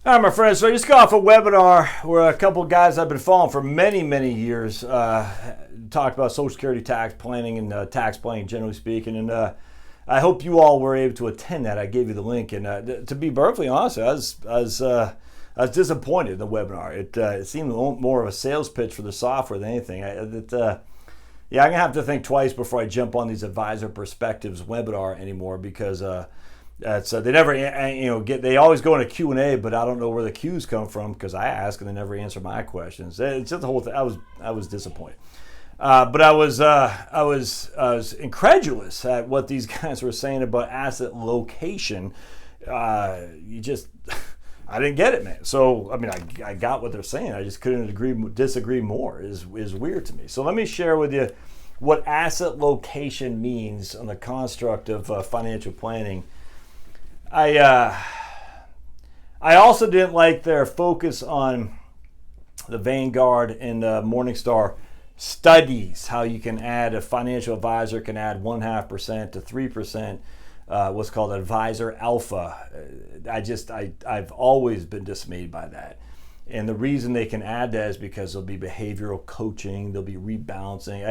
Hi, my friends. So I just got off a webinar where a couple of guys I've been following for many, many years talked about Social Security tax planning and tax planning, generally speaking. And I hope you all were able to attend that. I gave you the link. And to be perfectly honest, I was disappointed in the webinar. It seemed more of a sales pitch for the software than anything. I'm gonna have to think twice before I jump on these Advisor Perspectives webinar anymore because they never they always go into Q&A, but I don't know where the Q's come from because I ask and they never answer my questions. It's just the whole thing. I was disappointed, but I was incredulous at what these guys were saying about asset location. I didn't get it, man. So, I mean, I got what they're saying. I just couldn't disagree more. Is weird to me. So let me share with you what asset location means on the construct of financial planning. I also didn't like their focus on the Vanguard and Morningstar studies, how you can add, a financial advisor can add 0.5% to 3%. What's called advisor alpha. I've always been dismayed by that. And the reason they can add that is because there'll be behavioral coaching, there'll be rebalancing.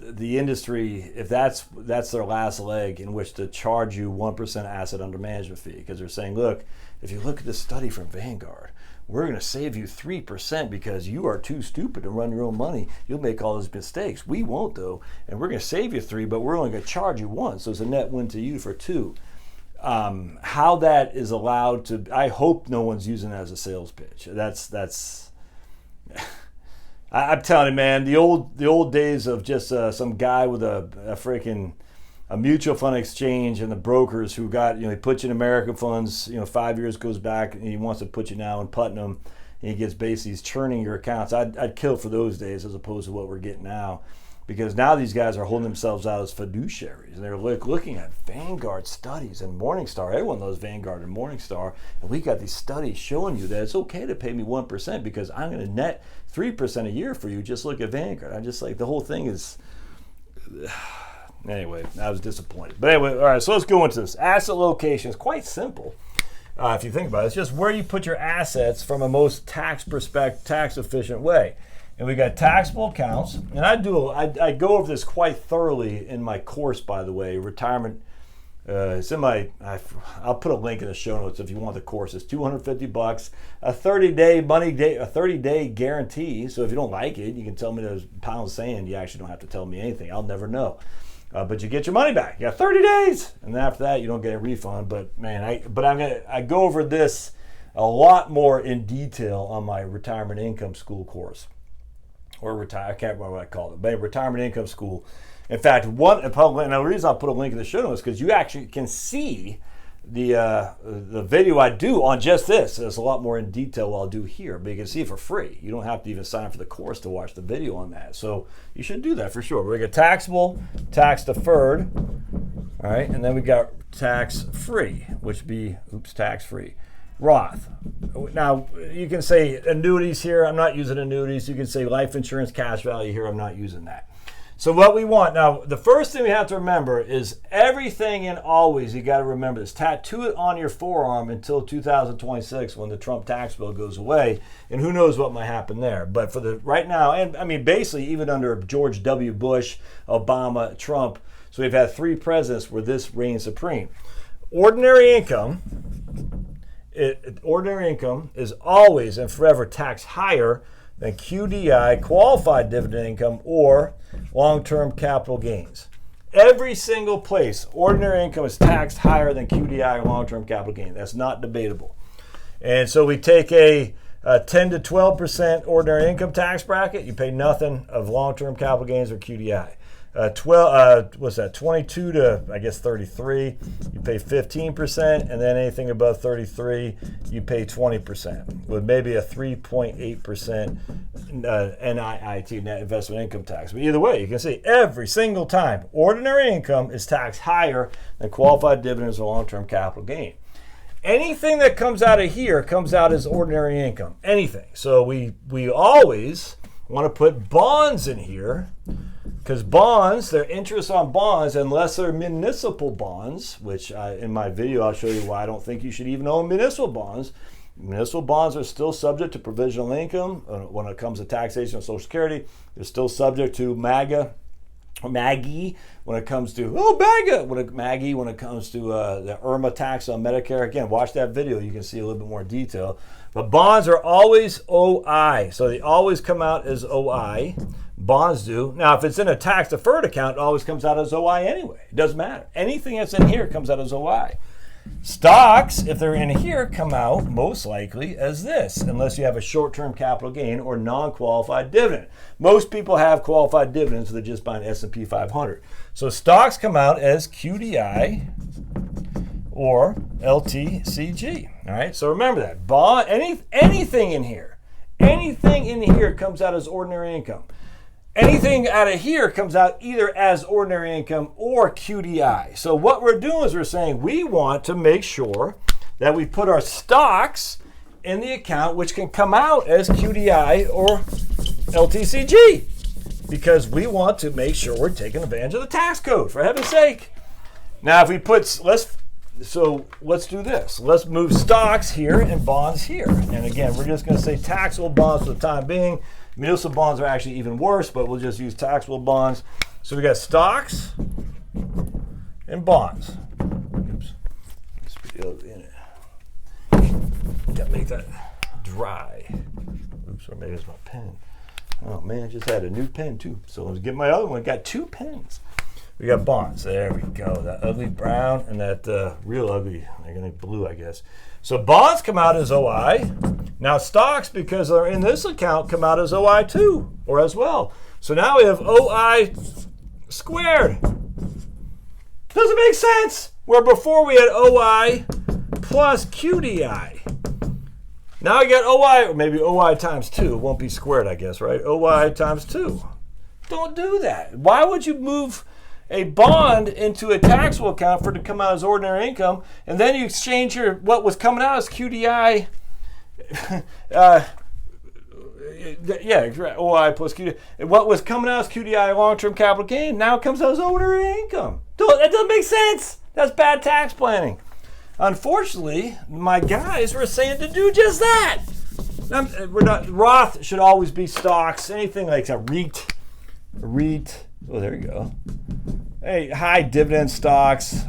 The industry, if that's their last leg in which to charge you 1% asset under management fee, because they're saying, look, if you look at the study from Vanguard, we're going to save you 3% because you are too stupid to run your own money. You'll make all those mistakes. We won't, though, and we're going to save you 3, but we're only going to charge you 1, so it's a net win to you for 2. How that is allowed to, I hope no one's using that as a sales pitch. That's. I'm telling you, man, the old days of just some guy with a mutual fund exchange and the brokers who got, he puts you in American funds, 5 years goes back and he wants to put you now in Putnam and he gets basically, he's churning your accounts. I'd kill for those days as opposed to what we're getting now, because now these guys are holding themselves out as fiduciaries and they're looking at Vanguard studies and Morningstar. Everyone knows Vanguard and Morningstar, and we got these studies showing you that it's okay to pay me 1% because I'm going to net 3% a year for you. Just look at Vanguard. I'm just like, the whole thing is. Anyway, I was disappointed. But anyway, all right, so let's go into this. Asset location is quite simple. If you think about it, it's just where you put your assets from a most tax efficient way. And we got taxable accounts, and I go over this quite thoroughly in my course, by the way, retirement. It's in I'll put a link in the show notes if you want the course. It's $250, a 30-day guarantee. So if you don't like it, you can tell me there's pounds saying you actually don't have to tell me anything. I'll never know. But you get your money back. You got 30 days, and then after that, you don't get a refund. But man, I go over this a lot more in detail on my retirement income school course, or I can't remember what I called it, but retirement income school. In fact, and the reason I'll put a link in the show notes is because you actually can see the video I do on just this. There's a lot more in detail what I'll do here, but you can see it for free. You don't have to even sign up for the course to watch the video on that. So you should do that for sure. We got taxable, tax deferred, all right, and then we got tax free, which would be tax free. Roth. Now you can say annuities here. I'm not using annuities. You can say life insurance cash value here. I'm not using that. So what we want now, the first thing we have to remember is everything and always, you got to remember this, tattoo it on your forearm until 2026 when the Trump tax bill goes away, and who knows what might happen there. But for the right now, and I mean basically even under George W. Bush, Obama, Trump, so we've had 3 presidents where this reigns supreme. Ordinary income is always and forever taxed higher than QDI, qualified dividend income, or long-term capital gains. Every single place, ordinary income is taxed higher than QDI or long-term capital gain. That's not debatable. And so we take a 10 to 12% ordinary income tax bracket. You pay nothing of long-term capital gains or QDI. 22 to, I guess, 33, you pay 15%, and then anything above 33, you pay 20%, with maybe a 3.8% NIIT, net investment income tax. But either way, you can see every single time, ordinary income is taxed higher than qualified dividends or long-term capital gain. Anything that comes out of here comes out as ordinary income, anything. So we always want to put bonds in here Because bonds, their interest on bonds, unless they're municipal bonds, which in my video I'll show you why I don't think you should even own municipal bonds. Municipal bonds are still subject to provisional income when it comes to taxation of Social Security. They're still subject to Maggie when it comes to Maggie when it comes to the IRMA tax on Medicare. Again, watch that video. You can see a little bit more detail. But bonds are always OI, so they always come out as OI. Bonds do. Now, if it's in a tax-deferred account, it always comes out as OI anyway. It doesn't matter. Anything that's in here comes out as OI. Stocks, if they're in here, come out most likely as this, unless you have a short-term capital gain or non-qualified dividend. Most people have qualified dividends, so they're just buying S&P 500. So stocks come out as QDI or LTCG. All right, so remember that. Bond, anything in here comes out as ordinary income. Anything out of here comes out either as ordinary income or QDI. So what we're doing is we're saying we want to make sure that we put our stocks in the account which can come out as QDI or LTCG, because we want to make sure we're taking advantage of the tax code, for heaven's sake. Now if we put, let's do this. Let's move stocks here and bonds here. And again, we're just going to say taxable bonds for the time being. Municipal bonds are actually even worse, but we'll just use taxable bonds. So we got stocks and bonds. Oops. This video in it. Gotta make that dry. Oops, or maybe it's my pen. Oh man, I just had a new pen too. So let's get my other one. Got two pens. We got bonds. There we go. That ugly brown and that real ugly, they're gonna blue, I guess. So bonds come out as OI. Now stocks, because they're in this account, come out as OI too, or as well. So now we have OI squared. Doesn't make sense. Where before we had OI plus QDI. Now we got OI, or maybe OI times 2. It won't be squared, I guess, right? OI times 2. Don't do that. Why would you move a bond into a taxable account for it to come out as ordinary income, and then you exchange what was coming out as QDI, OI plus QDI, what was coming out as QDI long-term capital gain now comes out as ordinary income. That doesn't make sense. That's bad tax planning. Unfortunately, my guys were saying to do just that. Roth should always be stocks, anything like a REIT. Oh, there you go. Hey, high dividend stocks,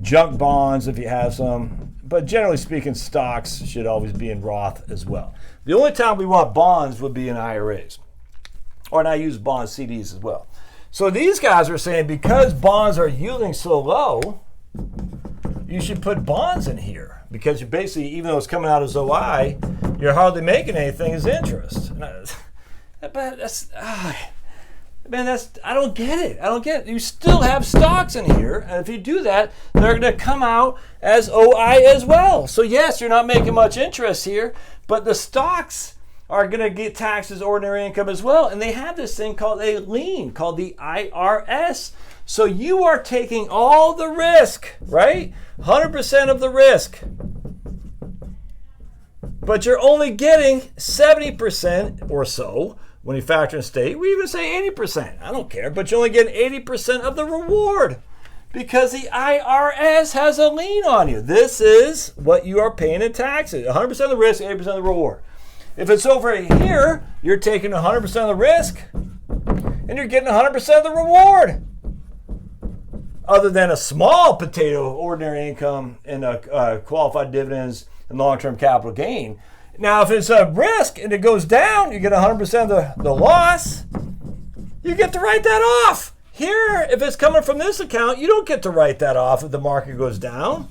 junk bonds if you have some. But generally speaking, stocks should always be in Roth as well. The only time we want bonds would be in IRAs. Or and I use bond CDs as well. So these guys are saying because bonds are yielding so low, you should put bonds in here. Because you basically, even though it's coming out as OI, you're hardly making anything as interest. I don't get it. You still have stocks in here, and if you do that, they're going to come out as OI as well. So yes, you're not making much interest here, but the stocks are going to get taxed as ordinary income as well, and they have this thing called a lien, called the IRS. So you are taking all the risk, right? 100% of the risk. But you're only getting 70% or so. When you factor in state, we even say 80%. I don't care, but you only get 80% of the reward because the IRS has a lien on you. This is what you are paying in taxes. 100% of the risk, 80% of the reward. If it's over here, you're taking 100% of the risk and you're getting 100% of the reward. Other than a small potato, ordinary income and qualified dividends and long-term capital gain. Now, if it's a risk and it goes down, you get 100% of the loss, you get to write that off. Here, if it's coming from this account, you don't get to write that off if the market goes down.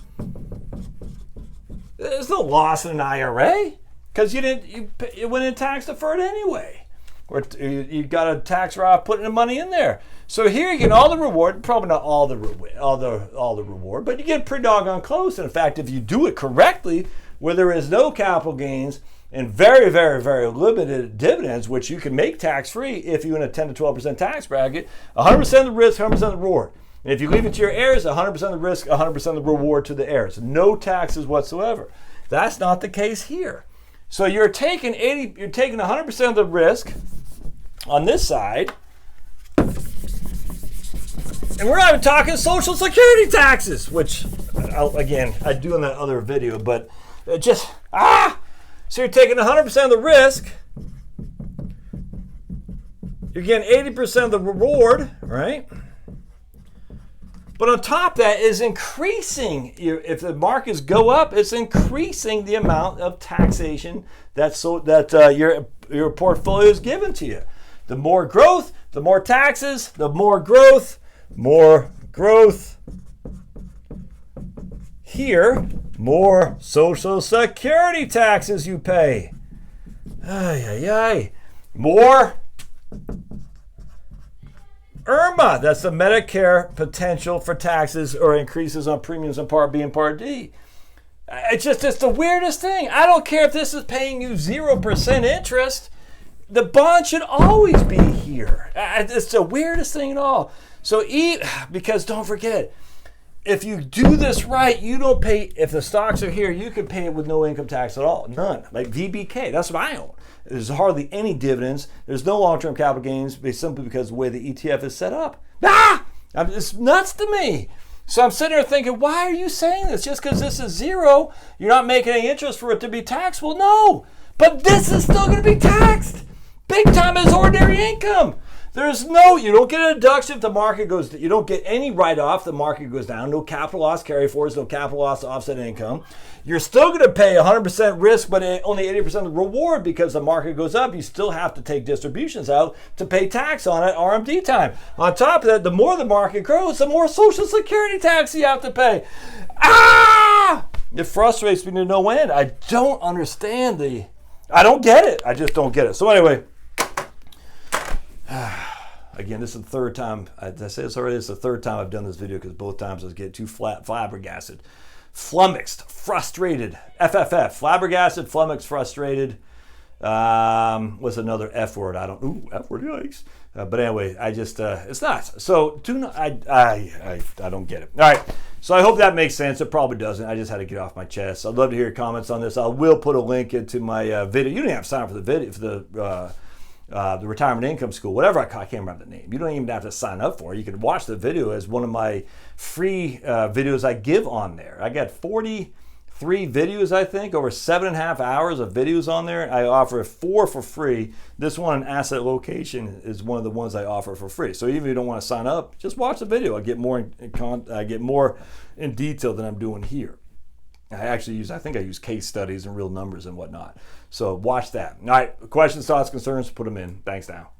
There's no loss in an IRA because it went in tax deferred anyway. Or you got a tax write-off putting the money in there. So here you get all the reward, probably not all the reward, but you get pretty doggone close. And in fact, if you do it correctly, where there is no capital gains and very, very, very limited dividends, which you can make tax-free if you're in a 10 to 12% tax bracket, 100% of the risk, 100% of the reward. And if you leave it to your heirs, 100% of the risk, 100% of the reward to the heirs. No taxes whatsoever. That's not the case here. So you're taking 100% of the risk on this side, and we're not even talking Social Security taxes, which, again, I do in that other video, but it just, so you're taking 100% of the risk, you're getting 80% of the reward, right? But on top of that is increasing, if the markets go up, it's increasing the amount of taxation that your portfolio is given to you. The more growth, the more taxes, the more growth here, more Social Security taxes you pay. More IRMA, that's the Medicare potential for taxes or increases on premiums in Part B and Part D. It's the weirdest thing. I don't care if this is paying you 0% interest. The bond should always be here. It's the weirdest thing at all. So because don't forget, if you do this right, you don't pay, if the stocks are here, you can pay it with no income tax at all. None. Like VBK, that's what I own. There's hardly any dividends. There's no long-term capital gains simply because of the way the ETF is set up. It's nuts to me. So I'm sitting here thinking, why are you saying this? Just because this is zero, you're not making any interest for it to be taxed? Well, no. But this is still going to be taxed. Big time as ordinary income. You don't get a deduction if the market goes, you don't get any write-off if the market goes down, no capital loss carry forwards, no capital loss to offset income. You're still going to pay 100% risk, but only 80% of the reward because the market goes up. You still have to take distributions out to pay tax on it, RMD time. On top of that, the more the market grows, the more Social Security tax you have to pay. It frustrates me to no end. I don't understand I don't get it. I just don't get it. So anyway, again, this is the third time, as I said this already, it's the third time I've done this video because both times I was getting too flabbergasted. Flummoxed, frustrated, FFF, flabbergasted, flummoxed, frustrated. What's another F word? F word, yikes. But anyway, it's not. So I don't get it. All right, so I hope that makes sense. It probably doesn't. I just had to get off my chest. I'd love to hear your comments on this. I will put a link into my video. You don't have to sign up for the video, for the Retirement Income School, whatever, I can't remember the name. You don't even have to sign up for it. You can watch the video as one of my free videos I give on there. I got 43 videos, I think, over 7.5 hours of videos on there. I offer 4 for free. This one, an asset location, is one of the ones I offer for free. So even if you don't want to sign up, just watch the video. I get more in detail than I'm doing here. I think I use case studies and real numbers and whatnot. So watch that. All right, questions, thoughts, concerns, put them in. Thanks now.